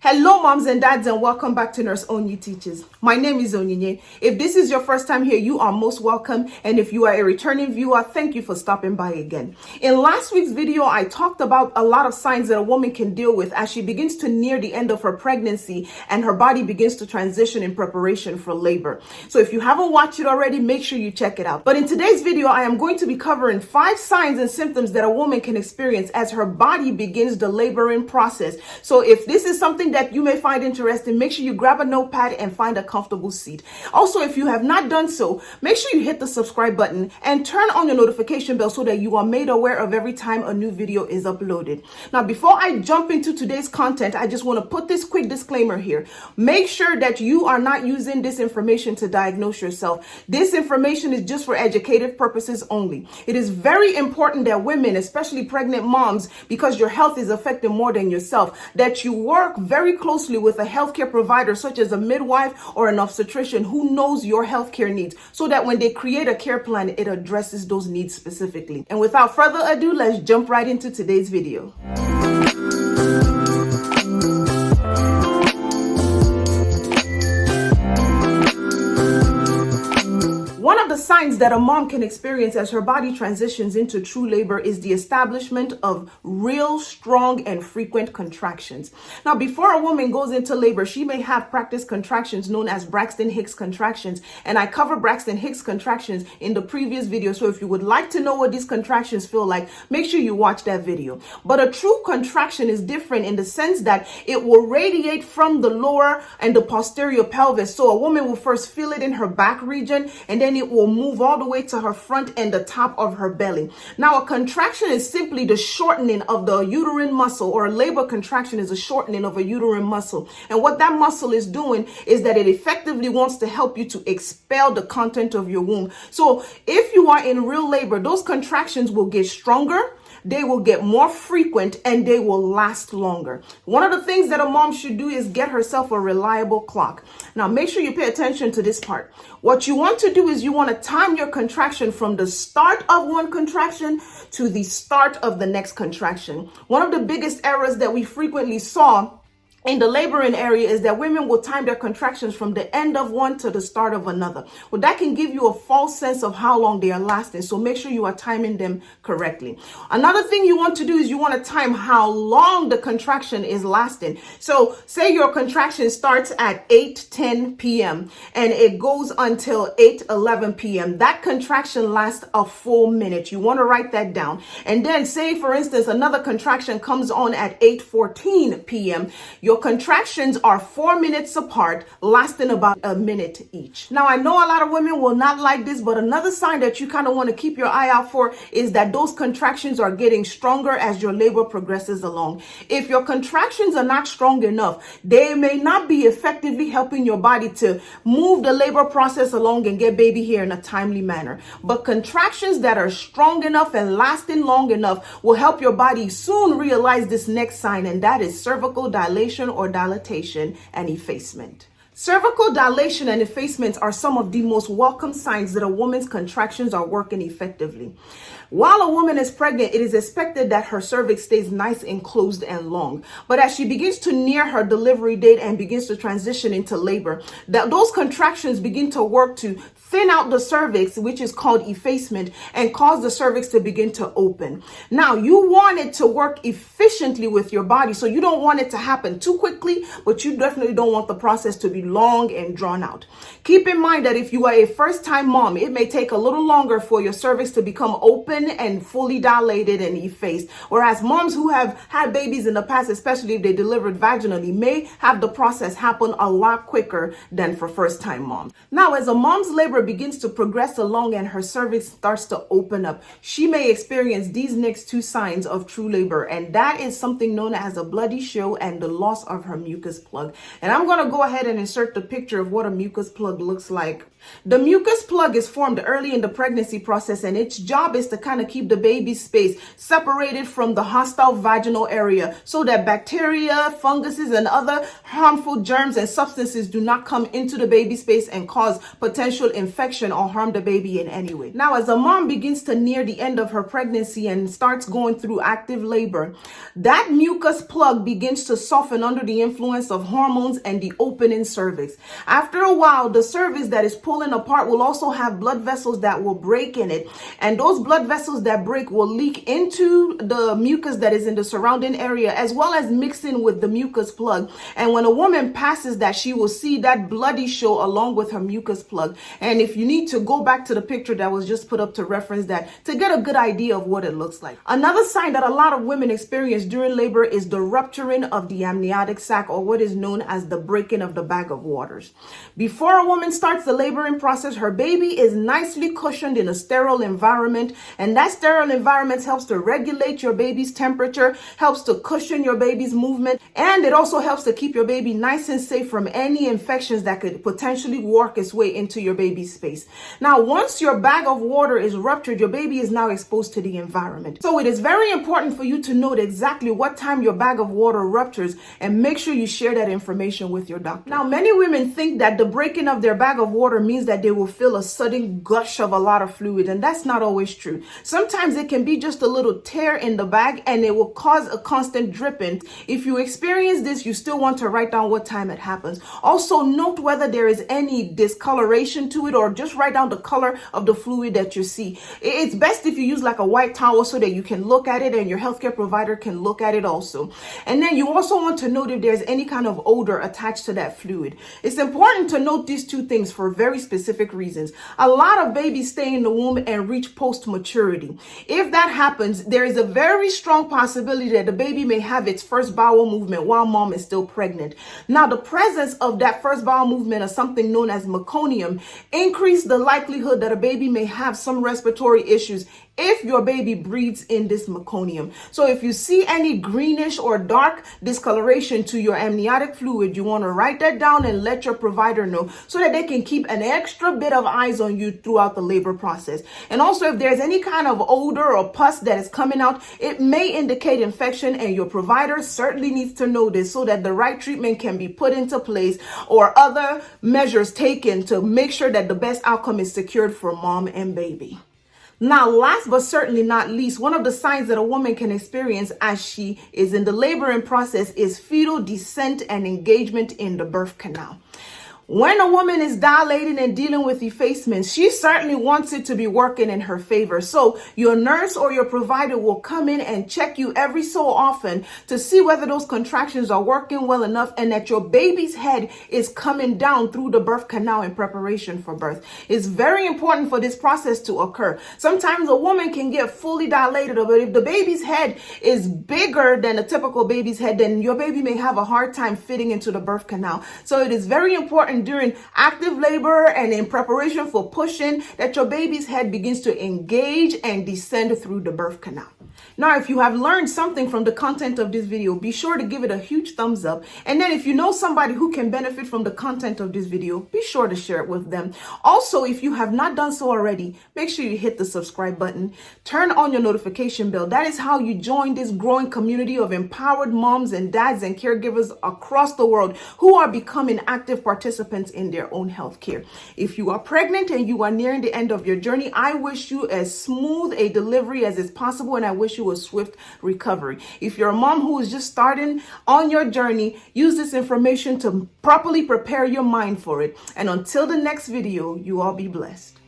Hello moms and dads, and welcome back to Nurse Onyi Teaches. My name is Onyi. If this is your first time here, you are most welcome, and if you are a returning viewer, thank you for stopping by again. In last week's video, I talked about a lot of signs that a woman can deal with as she begins to near the end of her pregnancy and her body begins to transition in preparation for labor. So if you haven't watched it already, make sure you check it out. But in today's video, I am going to be covering 5 signs and symptoms that a woman can experience as her body begins the laboring process. So if this is something that you may find interesting, make sure you grab a notepad and find a comfortable seat. Also, if you have not done so, make sure you hit the subscribe button and turn on your notification bell so that you are made aware of every time a new video is uploaded. Now, before I jump into today's content, I just want to put this quick disclaimer here. Make sure that you are not using this information to diagnose yourself. This information is just for educative purposes only. It is very important that women, especially pregnant moms, because your health is affected more than yourself, that you work very closely with a healthcare provider such as a midwife or an obstetrician who knows your healthcare needs, so that when they create a care plan, it addresses those needs specifically. And without further ado, let's jump right into today's video. One of the signs that a mom can experience as her body transitions into true labor is the establishment of real, strong, and frequent contractions. Now, before a woman goes into labor, she may have practice contractions known as Braxton Hicks contractions. And I covered Braxton Hicks contractions in the previous video. So if you would like to know what these contractions feel like, make sure you watch that video. But a true contraction is different in the sense that it will radiate from the lower and the posterior pelvis. So a woman will first feel it in her back region, and then it will move all the way to her front and the top of her belly. Now, a contraction is simply the shortening of the uterine muscle, or a labor contraction is a shortening of a uterine muscle. And what that muscle is doing is that it effectively wants to help you to expel the content of your womb. So if you are in real labor, those contractions will get stronger, they will get more frequent, and they will last longer. One of the things that a mom should do is get herself a reliable clock. Now, make sure you pay attention to this part. What you want to do is you want to time your contraction from the start of one contraction to the start of the next contraction. One of the biggest errors that we frequently saw in the laboring area is that women will time their contractions from the end of one to the start of another. Well, that can give you a false sense of how long they are lasting. So make sure you are timing them correctly. Another thing you want to do is you want to time how long the contraction is lasting. So say your contraction starts at 8:10 p.m. and it goes until 8:11 p.m. That contraction lasts a full minute. You want to write that down. And then say, for instance, another contraction comes on at 8:14 p.m. Your contractions are 4 minutes apart, lasting about a minute each. Now, I know a lot of women will not like this, but another sign that you kind of want to keep your eye out for is that those contractions are getting stronger as your labor progresses along. If your contractions are not strong enough, they may not be effectively helping your body to move the labor process along and get baby here in a timely manner. But contractions that are strong enough and lasting long enough will help your body soon realize this next sign, and that is cervical dilation or dilatation and effacement. Cervical dilation and effacement are some of the most welcome signs that a woman's contractions are working effectively. While a woman is pregnant, it is expected that her cervix stays nice and closed and long. But as she begins to near her delivery date and begins to transition into labor, those contractions begin to work to thin out the cervix, which is called effacement, and cause the cervix to begin to open. Now, you want it to work efficiently with your body, so you don't want it to happen too quickly, but you definitely don't want the process to be long and drawn out. Keep in mind that if you are a first-time mom, it may take a little longer for your cervix to become open and fully dilated and effaced, whereas moms who have had babies in the past, especially if they delivered vaginally, may have the process happen a lot quicker than for first-time moms. Now, as a mom's labor begins to progress along and her cervix starts to open up, she may experience these next 2 signs of true labor, and that is something known as a bloody show and the loss of her mucus plug. And I'm going to go ahead and insert the picture of what a mucus plug looks like. The mucus plug is formed early in the pregnancy process, and its job is to kind of keep the baby's space separated from the hostile vaginal area so that bacteria, funguses, and other harmful germs and substances do not come into the baby space and cause potential infection or harm the baby in any way. Now, as a mom begins to near the end of her pregnancy and starts going through active labor, that mucus plug begins to soften under the influence of hormones and the opening cervix. After a while, the cervix that is pulling apart will also have blood vessels that will break in it, and those blood vessels that break will leak into the mucus that is in the surrounding area, as well as mixing with the mucus plug. And when a woman passes that, she will see that bloody show along with her mucus plug. And if you need to go back to the picture that was just put up to reference that to get a good idea of what it looks like. Another sign that a lot of women experience during labor is the rupturing of the amniotic sac, or what is known as the breaking of the bag of waters. Before a woman starts the laboring process, her baby is nicely cushioned in a sterile environment, and that sterile environment helps to regulate your baby's temperature, helps to cushion your baby's movement, and it also helps to keep your baby nice and safe from any infections that could potentially work its way into your baby's space. Now, once your bag of water is ruptured, your baby is now exposed to the environment. So it is very important for you to note exactly what time your bag of water ruptures and make sure you share that information with your doctor. Now, many women think that the breaking of their bag of water means that they will feel a sudden gush of a lot of fluid, and that's not always true. Sometimes it can be just a little tear in the bag and it will cause a constant dripping. If you experience this, you still want to write down what time it happens. Also note whether there is any discoloration to it, or just write down the color of the fluid that you see. It's best if you use like a white towel so that you can look at it and your healthcare provider can look at it also. And then you also want to note if there's any kind of odor attached to that fluid. It's important to note these two things for very specific reasons. A lot of babies stay in the womb and reach post-maturity. If that happens, there is a very strong possibility that the baby may have its first bowel movement while mom is still pregnant. Now, the presence of that first bowel movement, or something known as meconium, increase the likelihood that a baby may have some respiratory issues if your baby breathes in this meconium. So if you see any greenish or dark discoloration to your amniotic fluid, you want to write that down and let your provider know so that they can keep an extra bit of eyes on you throughout the labor process. And also, if there's any kind of odor or pus that is coming out, it may indicate infection, and your provider certainly needs to know this so that the right treatment can be put into place or other measures taken to make sure that the best outcome is secured for mom and baby. Now, last but certainly not least, one of the signs that a woman can experience as she is in the laboring process is fetal descent and engagement in the birth canal. When a woman is dilating and dealing with effacements, she certainly wants it to be working in her favor. So your nurse or your provider will come in and check you every so often to see whether those contractions are working well enough and that your baby's head is coming down through the birth canal in preparation for birth. It's very important for this process to occur. Sometimes a woman can get fully dilated, but if the baby's head is bigger than a typical baby's head, then your baby may have a hard time fitting into the birth canal. So it is very important during active labor and in preparation for pushing that your baby's head begins to engage and descend through the birth canal. Now, if you have learned something from the content of this video, be sure to give it a huge thumbs up. And then if you know somebody who can benefit from the content of this video, be sure to share it with them. Also, if you have not done so already, make sure you hit the subscribe button, turn on your notification bell. That is how you join this growing community of empowered moms and dads and caregivers across the world who are becoming active participants in their own health care. If you are pregnant and you are nearing the end of your journey, I wish you as smooth a delivery as is possible, and I wish you a swift recovery. If you're a mom who is just starting on your journey, use this information to properly prepare your mind for it. And until the next video, you all be blessed.